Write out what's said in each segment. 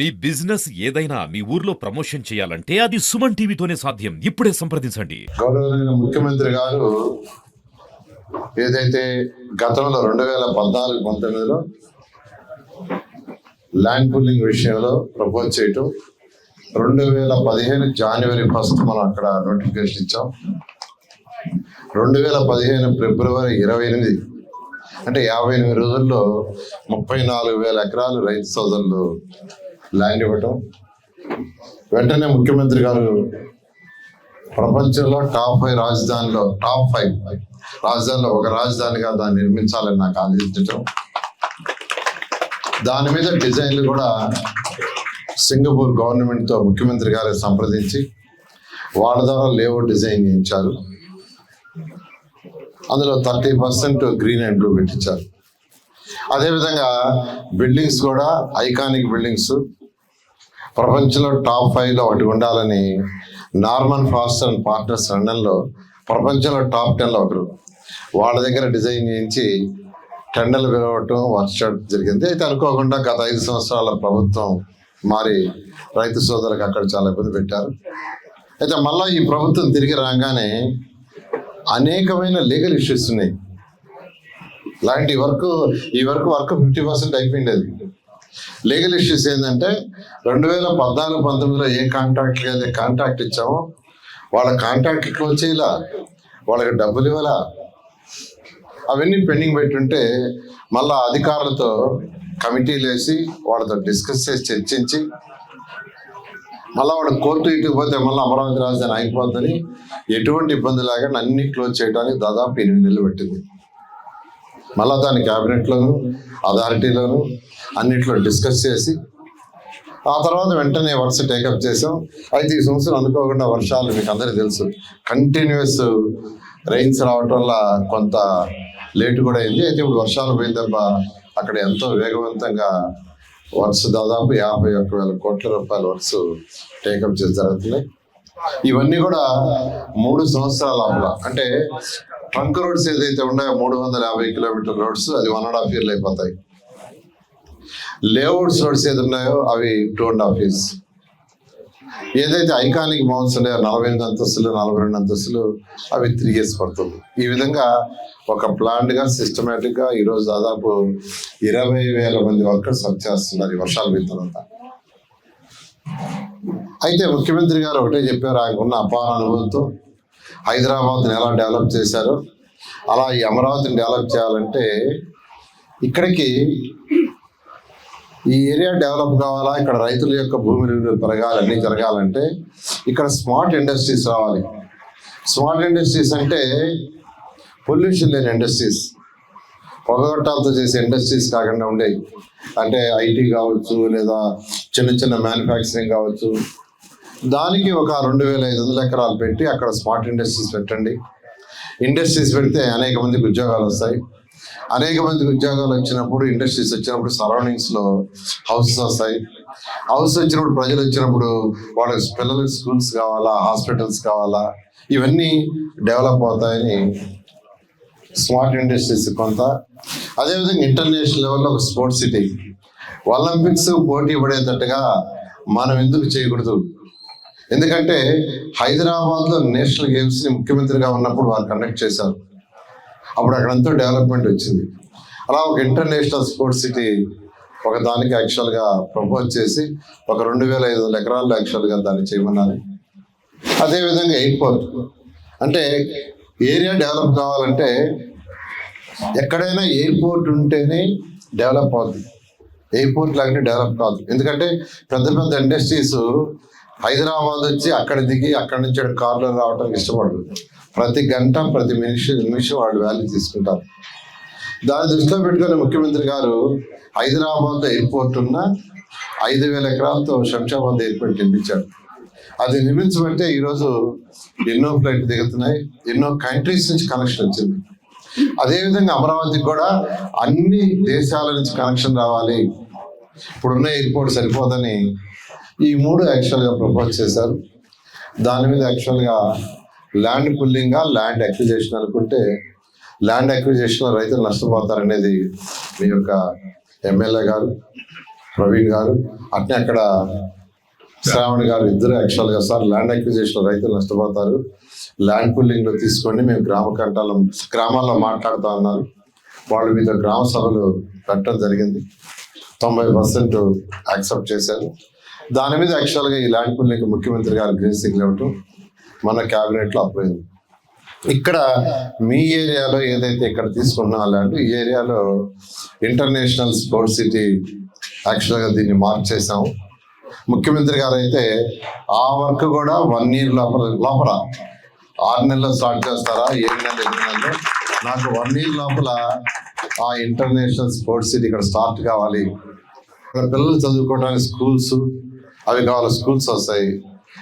మీ business ఏదైనా మీ ఊర్లో promotion చేయాలంటే అది సుమన్ టీవీతోనే సాధ్యం. ఇప్పుడే సంప్రదించండి. గౌరవనీయ ముఖ్యమంత్రి గారు ఏదైతే గతంలో 2014-19లో ల్యాండ్ పూలింగ్ విషయంలో ప్రపోజ్ చేయటం, 2015 జనవరి 1 మనం అక్కడ నోటిఫికేషన్ ఇచ్చాం. 2015 ఫిబ్రవరి 28 అంటే 58 రోజుల్లో 34,000 ఎకరాలు రైతు సోదరులు ల్యాండ్ ఇవ్వటం. వెంటనే ముఖ్యమంత్రి గారు ప్రపంచంలో టాప్ 5 రాజధానిలో ఒక రాజధానిగా దాన్ని నిర్మించాలని నాకు ఆలోచించటం. దాని మీద డిజైన్లు కూడా సింగపూర్ గవర్నమెంట్తో ముఖ్యమంత్రి గారు సంప్రదించి వాళ్ళ ద్వారా లేఅవుట్ డిజైన్ చేయించారు. అందులో 30% గ్రీన్ అండ్ బ్లూ పెట్టించారు. అదేవిధంగా బిల్డింగ్స్ కూడా ఐకానిక్ బిల్డింగ్స్ ప్రపంచంలో టాప్ 5లో ఒకటి ఉండాలని నార్మన్ ఫాస్టర్ అండ్ పార్ట్నర్స్ లండన్లో ప్రపంచంలో టాప్ 10లో ఒకరు వాళ్ళ దగ్గర డిజైన్ చేయించి టెండర్లు పిలవటం వర్క్ జరిగింది. అయితే అనుకోకుండా గత 5 సంవత్సరాల ప్రభుత్వం మారి రైతు సోదరులకు అక్కడ చాలా ఇబ్బంది పెట్టారు. అయితే మళ్ళీ ఈ ప్రభుత్వం తిరిగి రాగానే అనేకమైన లీగల్ ఇష్యూస్ ఉన్నాయి. ఇలాంటి ఈ వరకు 50% అయిపోయింది. లీగల్ ఇష్యూస్ ఏంటంటే 2014-19లో ఏ కాంట్రాక్ట్కి అయితే కాంట్రాక్ట్ ఇచ్చామో వాళ్ళ కాంట్రాక్ట్ క్లోజ్ చేయాల, వాళ్ళకి డబ్బులు ఇవ్వాలా, అవన్నీ పెండింగ్ పెట్టుంటే మళ్ళా అధికారులతో కమిటీలు వేసి వాళ్ళతో డిస్కస్ చేసి చర్చించి మళ్ళీ వాడు కోర్టు ఇటుకు పోతే మళ్ళీ అమరావతి రాజధాని ఆగిపోతుందని ఎటువంటి ఇబ్బంది లేకుండా అన్ని క్లోజ్ చేయడానికి దాదాపు 8 నెలలు పట్టింది. మళ్ళీ దాన్ని క్యాబినెట్లోను అథారిటీలోను అన్నిట్లో డిస్కస్ చేసి ఆ తర్వాత వెంటనే వర్క్స్ టేకప్ చేసాం. అయితే ఈ సంవత్సరం అనుకోకుండా వర్షాలు మీకు అందరికీ తెలుసు, కంటిన్యూస్ రైన్స్ రావటం వల్ల కొంత లేటు కూడా అయింది. అయితే ఇప్పుడు వర్షాలు పోయిన తప్ప అక్కడ ఎంతో వేగవంతంగా వర్క్స్ దాదాపు 51,000 కోట్ల రూపాయల వర్క్స్ టేకప్ చేసి జరుగుతున్నాయి. ఇవన్నీ కూడా 3 సంవత్సరాల లోపల, అంటే ట్రంక్ రోడ్స్ ఏదైతే ఉన్నాయో 350 కిలోమీటర్ రోడ్స్ అది 1.5 years అయిపోతాయి. లేఅవుట్స్ రోడ్స్ ఏది ఉన్నాయో అవి 2.5 years. ఏదైతే ఐకానిక్ మౌల్స్ ఉన్నాయో 48 అంతస్తులు 42 అంతస్తులు అవి 3 years పడుతుంది. ఈ విధంగా ఒక ప్లాన్డ్గా సిస్టమేటిక్గా ఈరోజు దాదాపు 20,000 మంది వర్కర్స్ వర్క్ చేస్తున్నారు ఈ వర్షాలు పోయిన తర్వాత. అయితే ముఖ్యమంత్రి గారు ఒకటే చెప్పారు, ఆయనకున్న అపార అనుభవంతో హైదరాబాద్ని ఎలా డెవలప్ చేశారో అలా ఈ అమరావతిని డెవలప్ చేయాలంటే ఇక్కడికి ఈ ఏరియా డెవలప్ కావాలా, ఇక్కడ రైతుల యొక్క భూమి విలువలు పెరగాలి, అన్నీ జరగాలంటే ఇక్కడ స్మార్ట్ ఇండస్ట్రీస్ రావాలి. స్మార్ట్ ఇండస్ట్రీస్ అంటే పొల్యూషన్ లేని ఇండస్ట్రీస్, పొగగొట్టాలతో చేసే ఇండస్ట్రీస్ కాకుండా ఉండేవి. అంటే ఐటీ కావచ్చు లేదా చిన్న చిన్న మ్యానుఫ్యాక్చరింగ్ కావచ్చు. దానికి ఒక 2,500 ఎకరాలు పెట్టి అక్కడ స్మార్ట్ ఇండస్ట్రీస్ పెట్టండి. ఇండస్ట్రీస్ పెడితే అనేక మందికి ఉద్యోగాలు వస్తాయి. అనేక మందికి ఉద్యోగాలు వచ్చినప్పుడు, ఇండస్ట్రీస్ వచ్చినప్పుడు సరౌండింగ్స్లో హౌసెస్ వస్తాయి. హౌస్ వచ్చినప్పుడు ప్రజలు వచ్చినప్పుడు వాళ్ళకి పిల్లలకి స్కూల్స్ కావాలా, హాస్పిటల్స్ కావాలా, ఇవన్నీ డెవలప్ అవుతాయని స్మార్ట్ ఇండస్ట్రీస్ కొంత. అదేవిధంగా ఇంటర్నేషనల్ లెవెల్లో ఒక స్పోర్ట్స్ సిటీ, ఒలింపిక్స్ పోటీ పడేటట్టుగా మనం ఎందుకు చేయకూడదు? ఎందుకంటే హైదరాబాద్లో నేషనల్ గేమ్స్ని ముఖ్యమంత్రిగా ఉన్నప్పుడు వారు కండక్ట్ చేశారు. అప్పుడు అక్కడంతా డెవలప్మెంట్ వచ్చింది. అలా ఒక ఇంటర్నేషనల్ స్పోర్ట్స్ సిటీ ఒక దానికి యాక్చువల్గా ప్రపోజ్ చేసి ఒక 2,500 ఎకరాల్లో యాక్చువల్గా దాన్ని చేయమన్నారు. అదేవిధంగా ఎయిర్పోర్ట్, అంటే ఏరియా డెవలప్ కావాలంటే ఎక్కడైనా ఎయిర్పోర్ట్ ఉంటేనే డెవలప్ అవుతుంది. ఎయిర్పోర్ట్ లాగానే డెవలప్ కాదు. ఎందుకంటే పెద్ద పెద్ద ఇండస్ట్రీస్ హైదరాబాద్ వచ్చి అక్కడ దిగి అక్కడి నుంచి కార్లో రావడానికి ఇష్టపడరు. ప్రతి గంట ప్రతి నిమిషం వాళ్ళు వాల్యూ తీసుకుంటారు. దాన్ని దృష్టిలో పెట్టుకుని ముఖ్యమంత్రి గారు హైదరాబాద్లో ఎయిర్పోర్ట్ ఉన్న 5,000 ఎకరాలతో శంషాబాద్ ఎయిర్పోర్ట్ నిర్మించాడు. అది నిర్మించబట్టే ఈరోజు ఎన్నో ఫ్లైట్లు దిగుతున్నాయి, ఎన్నో కంట్రీస్ నుంచి కనెక్షన్ వచ్చింది. అదేవిధంగా అమరావతికి కూడా అన్ని దేశాల నుంచి కనెక్షన్ రావాలి. ఇప్పుడున్న ఎయిర్పోర్ట్ సరిపోదని ఈ 3 యాక్చువల్గా ప్రపోజ్ చేశారు. దాని మీద యాక్చువల్గా ల్యాండ్ పుల్లింగ్గా ల్యాండ్ అక్విజిషన్ అనుకుంటే ల్యాండ్ అక్విజిషన్లో రైతులు నష్టపోతారనేది మీ యొక్క ఎమ్మెల్యే గారు ప్రవీణ్ గారు, అట్నే అక్కడ శ్రావణ్ గారు ఇద్దరు యాక్చువల్గా సార్ ల్యాండ్ అక్విజిషన్ రైతులు నష్టపోతారు, ల్యాండ్ పుల్లింగ్లో తీసుకోండి, మేము గ్రామాల్లో మాట్లాడుతూ ఉన్నారు. వాళ్ళు మీద గ్రామ సభలు పెట్టడం జరిగింది. 90% యాక్సెప్ట్ చేశారు. దాని మీద యాక్చువల్గా ఈ ల్యాండ్ పుల్లింగ్ ముఖ్యమంత్రి గారు గ్రీన్ సిగ్నల్ ఇవ్వటం మన క్యాబినెట్లో అప్లైంది. ఇక్కడ మీ ఏరియాలో ఏదైతే ఇక్కడ తీసుకున్నా ల్యాండ్, ఈ ఏరియాలో ఇంటర్నేషనల్ స్పోర్ట్స్ సిటీ యాక్చువల్గా దీన్ని మార్క్ చేసాము. ముఖ్యమంత్రి గారు అయితే ఆ వర్క్ కూడా 1 year లోపల 6 నెలల్లో స్టార్ట్ చేస్తారా, 7 నెలలు 8 నెలలు, నాకు 1 year లోపల ఆ ఇంటర్నేషనల్ స్పోర్ట్స్ సిటీ ఇక్కడ స్టార్ట్ కావాలి. ఇక్కడ పిల్లలు చదువుకోవడానికి స్కూల్స్ అవి కావాలి, స్కూల్స్ వస్తాయి.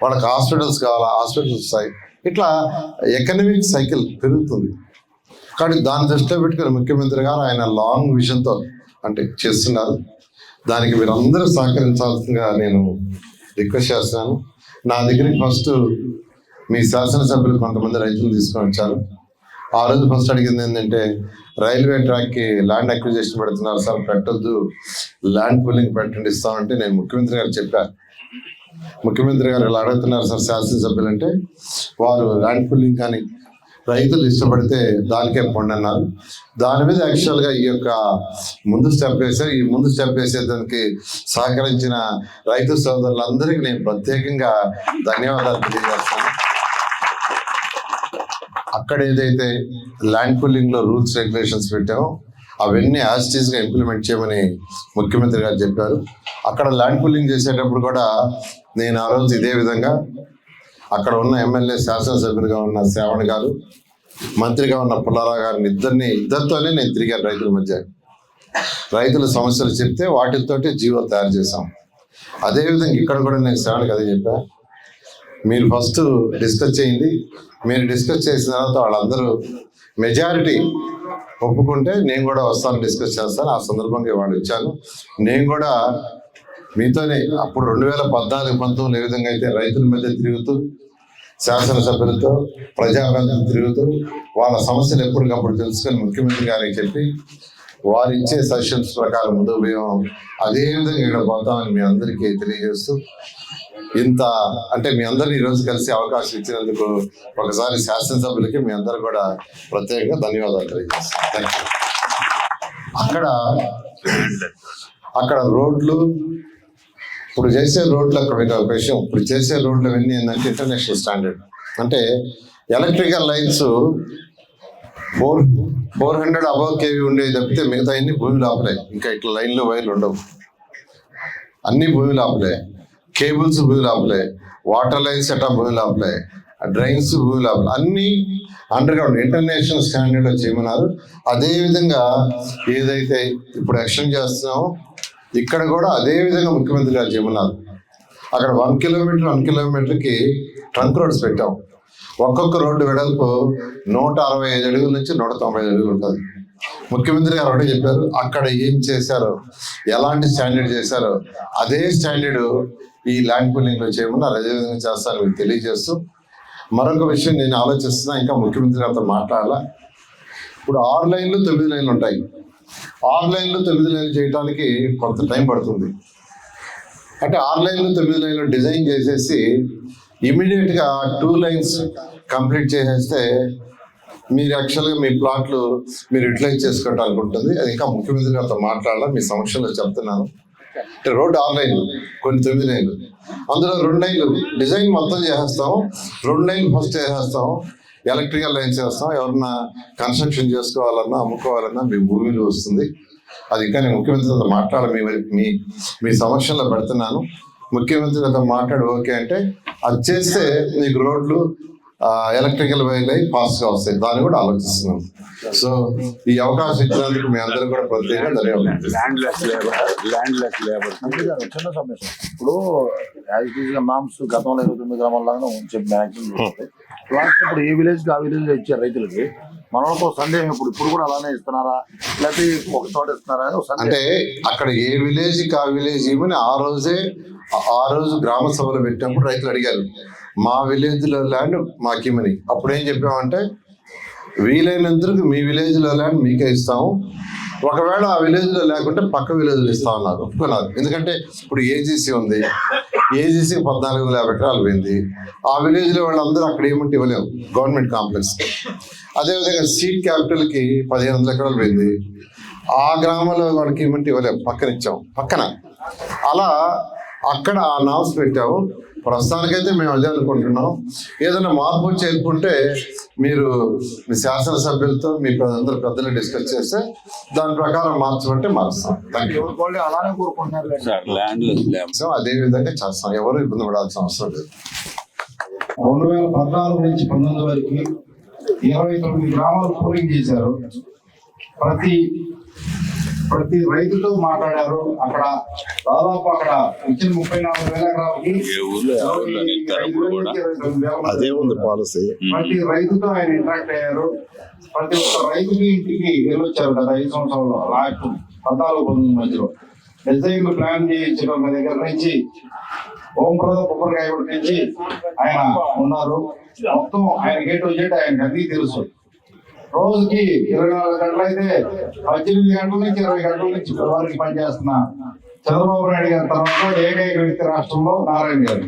వాళ్ళకి హాస్పిటల్స్ కావాలా, హాస్పిటల్స్ వస్తాయి. ఇట్లా ఎకనామిక్ సైకిల్ పెరుగుతుంది. కాబట్టి దాన్ని దృష్టిలో పెట్టుకుని ముఖ్యమంత్రి గారు ఆయన లాంగ్ విజన్తో అంటే చేస్తున్నారు. దానికి మీరు అందరూ సహకరించాల్సిందిగా నేను రిక్వెస్ట్ చేస్తున్నాను. నా దగ్గరికి ఫస్ట్ మీ శాసనసభ్యులు కొంతమంది రైతులు తీసుకొని వచ్చారు. ఆ రోజు ఫస్ట్ అడిగింది ఏంటంటే, రైల్వే ట్రాక్కి ల్యాండ్ అక్విజిషన్ పెడుతున్నారు సార్, పెట్టొద్దు, ల్యాండ్ పూలింగ్ పెట్టండి ఇస్తామంటే నేను ముఖ్యమంత్రి గారు చెప్పాను. ముఖ్యమంత్రి గారు ఇలా అడుగుతున్నారు సార్ శాసనసభ్యులు అంటే, వారు ల్యాండ్ పూలింగ్ కానీ రైతులు ఇష్టపడితే దానికే పొండి అన్నారు. దాని మీద యాక్చువల్గా ఈ యొక్క ముందు స్టెప్ వేశారు. ఈ ముందు స్టెప్ వేసేదానికి సహకరించిన రైతు సోదరులందరికీ నేను ప్రత్యేకంగా ధన్యవాదాలు తెలియజేస్తాను. అక్కడ ఏదైతే ల్యాండ్ పూలింగ్లో రూల్స్ రెగ్యులేషన్స్ పెట్టామో అవన్నీ యాజిటీస్గా ఇంప్లిమెంట్ చేయమని ముఖ్యమంత్రి గారు చెప్పారు. అక్కడ ల్యాండ్ పూలింగ్ చేసేటప్పుడు కూడా నేను ఆ రోజు ఇదే విధంగా అక్కడ ఉన్న ఎమ్మెల్యే శాసనసభ్యులుగా ఉన్న శ్రావణ్ గారు, మంత్రిగా ఉన్న పుల్లారావు గారిని ఇద్దరితోనే నేను తిరిగాను రైతుల మధ్య. రైతుల సమస్యలు చెప్తే వాటితోటి జీవో తయారు చేశాం. అదేవిధంగా ఇక్కడ కూడా నేను శ్రావణ్కి అదే చెప్పాను, మీరు ఫస్ట్ డిస్కస్ చేయండి, మీరు డిస్కస్ చేసిన తర్వాత వాళ్ళందరూ మెజారిటీ ఒప్పుకుంటే నేను కూడా వస్తాను, డిస్కస్ చేస్తాను. ఆ సందర్భంగా వాళ్ళు ఇచ్చాను. నేను కూడా మీతోనే అప్పుడు 2014-19 ఏ విధంగా అయితే రైతుల మధ్య తిరుగుతూ శాసనసభ్యులతో ప్రజాప్రతినిధులు తిరుగుతూ వాళ్ళ సమస్యలు ఎప్పటికప్పుడు తెలుసుకొని ముఖ్యమంత్రి గారికి చెప్పి వారు ఇచ్చే సజెషన్స్ ప్రకారం ముందుకు పోయాం. అదేవిధంగా ఇక్కడ పోతామని మీ అందరికీ తెలియజేస్తూ, ఇంత అంటే మీ అందరినీ ఈరోజు కలిసి అవకాశం ఇచ్చినందుకు ఒకసారి శాసనసభ్యులకి మీ అందరూ కూడా ప్రత్యేకంగా ధన్యవాదాలు తెలియజేస్తాను. అక్కడ రోడ్లు ఇప్పుడు చేసే రోడ్లు అక్కడ ఒక విషయం, ఇప్పుడు చేసే రోడ్లు అవన్నీ ఏంటంటే ఇంటర్నేషనల్ స్టాండర్డ్. అంటే ఎలక్ట్రికల్ లైన్స్ 400 అబవ్ కేవీ ఉండేవి తప్పితే మిగతా అన్ని భూమి లోపలే. ఇంకా ఇట్లా లైన్లు వైర్లు ఉండవు, అన్ని భూమి లోపలే. కేబుల్స్ భూమి లోపలే, వాటర్ లైన్స్ ఎట్టా భూమి లోపలే, డ్రైన్స్ భూమి లోపల, అన్నీ అండర్ గ్రౌండ్ ఇంటర్నేషనల్ స్టాండర్డ్లో చేయమన్నారు. అదేవిధంగా ఏదైతే ఇప్పుడు ఎక్స్టెండ్ చేస్తున్నామో ఇక్కడ కూడా అదే విధంగా ముఖ్యమంత్రి గారు చేయమన్నారు. అక్కడ 1 కిలోమీటర్కి ట్రంక్ రోడ్స్ పెట్టాం. ఒక్కొక్క రోడ్డు వెడల్పు 165 అడుగుల నుంచి 195 అడుగులు ఉంటుంది. ముఖ్యమంత్రి గారు ఒకటే చెప్పారు, అక్కడ ఏం చేశారో, ఎలాంటి స్టాండర్డ్ చేశారో అదే స్టాండర్డ్ ఈ ల్యాండ్ పూలింగ్లో చేయమన్నారు. అదేవిధంగా చేస్తాను మీకు తెలియజేస్తూ, మరొక విషయం నేను ఆలోచిస్తున్నా, ఇంకా ముఖ్యమంత్రి గారితో మాట్లాడాలా. ఇప్పుడు 6 లైన్లు 9 లైన్లు ఉంటాయి. 6 లైన్లు 9 లైన్లు చేయడానికి కొంత టైం పడుతుంది. అంటే 6 లైన్లు 9 లైన్లు డిజైన్ చేసేసి ఇమీడియట్గా 2 లైన్స్ కంప్లీట్ చేసేస్తే మీరు యాక్చువల్గా మీ ప్లాట్లు మీరు యూటిలైజ్ చేసుకోవడానికి ఉంటుంది. అది ఇంకా ముఖ్యమంత్రి గారితో మాట్లాడాలా, మీ సమక్షంలో చెప్తున్నాను. అంటే రోడ్డు 6 లైన్లు, కొన్ని 9 లైన్లు, అందులో 2 లైన్లు డిజైన్ మొత్తం చేసేస్తాం, 2 లైన్లు ఫస్ట్ చేసేస్తాం, ఎలక్ట్రికల్ లైన్స్ వేస్తాం. ఎవరన్నా కన్స్ట్రక్షన్ చేసుకోవాలన్నా అమ్ముకోవాలన్నా మీ భూమిలో వస్తుంది. అది ఇంకా నేను ముఖ్యమంత్రితో మాట్లాడాలి, మీ సమక్షంలో పెడుతున్నాను. ముఖ్యమంత్రితో మాట్లాడి ఓకే అంటే అది చేస్తే మీకు రోడ్లు ఎలక్ట్రికల్ వైర్లు అయి ఫాస్ట్గా వస్తాయి. దాన్ని కూడా ఆలోచిస్తున్నాం. సో ఈ అవకాశం ఇచ్చినందుకు మీ అందరూ కూడా ప్రత్యేకంగా ధన్యవాదాలు. ల్యాండ్ లెస్ లేబర్ చిన్న సమస్య. ఇప్పుడు నామ్స్ గతంలో 29 గ్రామాల్లాగానే చెప్పి మ్యాక్సిమం లాస్ట్ ఇప్పుడు ఏ విలేజ్కి ఆ విలేజ్ ఇచ్చారు రైతులకి. మనతో సందేహం ఇప్పుడు కూడా అలానే ఇస్తున్నారా, లేకపోతే ఒక చోట ఇస్తున్నారా? అంటే అక్కడ ఏ విలేజ్కి ఆ విలేజ్ ఇవ్వని ఆ రోజు గ్రామ సభలు పెట్టినప్పుడు రైతులు అడిగారు, మా విలేజ్లో ల్యాండ్ మాకేమని. అప్పుడు ఏం చెప్పామంటే, వీలైనందుకు మీ విలేజ్లో ల్యాండ్ మీకే ఇస్తాము, ఒకవేళ ఆ విలేజ్ లో లేకుంటే పక్క విలేజ్ లో ఇస్తా ఉన్నారు, ఒప్పుకున్నారు. ఎందుకంటే ఇప్పుడు ఏజీసీ ఉంది, ఏజీసీ 14,50 ఎకరాలు పోయింది. ఆ విలేజ్ లో వాళ్ళందరూ అక్కడ ఏమంటే ఇవ్వలేము గవర్నమెంట్ కాంప్లెక్స్. అదేవిధంగా సీడ్ క్యాపిటల్ కి 1,500 ఎకరాలు పోయింది. ఆ గ్రామంలో వాళ్ళకి ఏమంటే ఇవ్వలేము, పక్కన ఇచ్చాం పక్కన. అలా అక్కడ ఆ నామ్స్ పెట్టాము. ప్రస్తుతానికైతే మేము అదే అనుకుంటున్నాం. ఏదైనా మార్పు వచ్చి వెళ్ళుకుంటే మీరు మీ శాసనసభ్యులతో మీ అందరు పెద్దలు డిస్కస్ చేస్తే దాని ప్రకారం మార్చమంటే మారుస్తాం. Thank you. వాళ్ళు అలానే కోరుకుంటున్నారు సార్ ల్యాండ్లెస్ లేబర్ సో అదే విధంగా చేస్తాం, ఎవరు ఇబ్బంది పడాల్సిన అవసరం లేదు. 2014 నుంచి 19 వరకు 29 గ్రామాలు పోలింగ్ చేశారు. ప్రతి రైతుతో మాట్లాడారు. అక్కడ దాదాపు అక్కడ ఇచ్చిన 34,000 ఎకరాలకి ఏ ఊర్లో ఆ ఊర్లో నింటారు కూడా అదే ఉంది పాలసీ. ప్రతి రైతుతో ఆయన ఇంటరాక్ట్ అయ్యారు. ప్రతి ఒక్క రైతుకి ఇంటికి వెళ్ళొచ్చారు గత 5 సంవత్సరాల్లో. లాస్ట్ 14-19 మధ్యలో డిజైన్లు ప్లాన్ చేయించడం దగ్గర నుంచి ఓంప్రద కొబ్బరికాయ నుంచి ఆయన ఉన్నారు. మొత్తం ఆయన గేట్ వచ్చేటి ఆయనకి అన్నీ తెలుసు. రోజుకి 24 గంటలు అయితే 18 గంటల నుంచి 20 గంటల నుంచి వారికి పనిచేస్తున్న చంద్రబాబు నాయుడు గారి తర్వాత ఏకైక వ్యక్తి రాష్ట్రంలో నారాయణ గారు.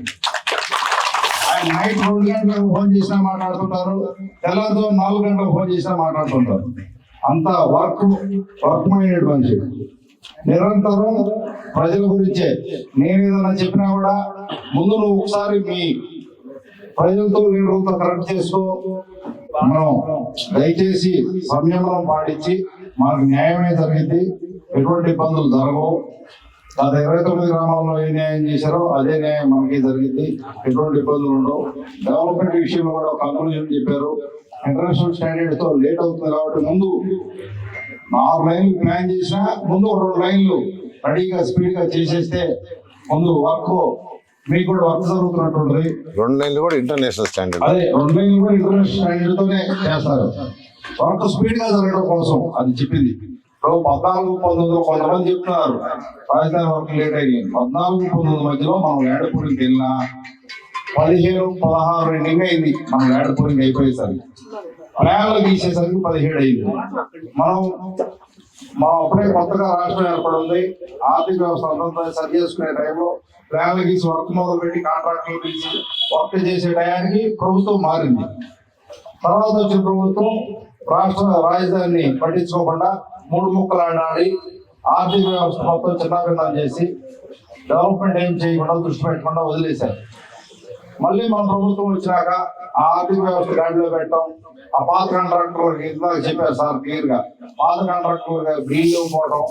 ఆయన నైట్ 2 గంటలకు ఫోన్ చేసినా మాట్లాడుతుంటారు, తెల్లవారుతో 4 గంటలకు ఫోన్ చేసినా మాట్లాడుతుంటారు. అంత వర్క్ మైండెడ్ మనిషి. నిరంతరం ప్రజల గురించే. నేను ఏదైనా చెప్పినా కూడా ముందు నువ్వు ఒకసారి మీ ప్రజలతో లీడర్లతో కరెక్ట్ చేసుకో, మనం దయచేసి సంయమనం పాటించి మనకు న్యాయమే జరిగింది, ఎటువంటి ఇబ్బందులు జరగవు. గత 29 గ్రామాల్లో ఏ న్యాయం చేశారో అదే న్యాయం మనకి జరిగింది, ఎటువంటి ఇబ్బందులు ఉండవు. డెవలప్మెంట్ విషయంలో కూడా ఒక కంక్లూజన్ చెప్పారు. ఇంటర్నేషనల్ స్టాండర్డ్స్ తో లేట్ అవుతుంది కాబట్టి ముందు 6 లైన్లు ప్లాన్ చేసినా ముందు 2 లైన్లు రెడీగా స్పీడ్ గా చేసేస్తే ముందు వర్క్ మీకు కూడా వర్క్ జరుగుతున్నట్టుంటది. 2 లైన్లు కూడా ఇంటర్నేషనల్ స్టాండర్డ్. అదే 2 లైన్లు కూడా ఇంటర్నేషనల్ స్టాండర్డ్ తోనే చేస్తారు. వర్క్ స్పీడ్ గా జరగడం కోసం అది చెప్పింది. ఇప్పుడు 14-19 కొంతమంది చెప్తున్నారు రాజధాని వర్క్ లేట్ అయ్యి. 14-19 మధ్యలో మనం ల్యాండ్ పూలింగ్కి వెళ్ళినా 15-16 ఎండింగ్ అయింది. మనం ల్యాండ్ పూలింగ్ అయిపోయేసరికి ప్లాన్లు తీసేసరికి 17 అయింది. మనం అప్పుడే కొత్తగా రాష్ట్రం ఏర్పడింది. ఆర్థిక వ్యవస్థ అంతా సరి చేసుకునే టైంలో ప్లాన్లు గీసి వర్క్ మొదలు పెట్టి కాంట్రాక్టులు తీసి వర్క్ చేసే టయానికి ప్రభుత్వం మారింది. తర్వాత వచ్చిన ప్రభుత్వం రాష్ట్ర రాజధానిని పట్టించుకోకుండా 3 ముక్కలు ఆడాలి, ఆర్థిక వ్యవస్థ మొత్తం చిన్నాభిన్నం చేసి డెవలప్మెంట్ ఏం చేయకుండా దృష్టి పెట్టకుండా వదిలేశారు. మళ్ళీ మన ప్రభుత్వం వచ్చినాక ఆ ఆర్థిక వ్యవస్థ గాడిలో పెట్టడం, ఆ పాత కాంట్రాక్టర్లకి ఇందాక చెప్పారు సార్ క్లియర్ గా, పాత కాంట్రాక్టర్లు బిల్లు పోవడం,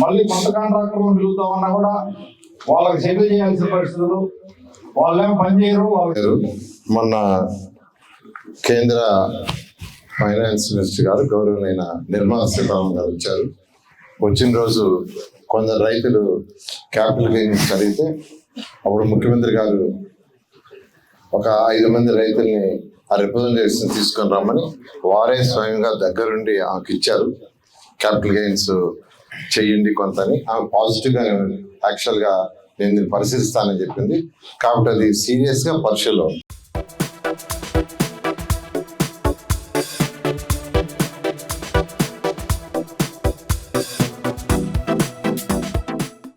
మళ్ళీ కొత్త కాంట్రాక్టర్లను పిలుగుతామన్నా కూడా వాళ్ళకి సెటిల్ చేయాల్సిన పరిస్థితులు, వాళ్ళేమో పని చేయరు. మొన్న కేంద్ర ఫైనాన్స్ మినిస్టర్ గారు గౌరవనీయ నిర్మలా సీతారామన్ గారు వచ్చారు. వచ్చిన రోజు కొందరు రైతులు క్యాపిటల్ గెయిన్స్ అడిగితే అప్పుడు ముఖ్యమంత్రి గారు ఒక 5 మంది రైతుల్ని ఆ రిప్రజెంటేషన్ తీసుకొని రమ్మని వారే స్వయంగా దగ్గరుండి ఆమెకు ఇచ్చారు. క్యాపిటల్ గెయిన్స్ చెయ్యండి కొంత అని. ఆమె పాజిటివ్గా యాక్చువల్గా నేను దీన్ని పరిశీలిస్తానని చెప్పింది. కాబట్టి అది సీరియస్గా పరిశీలన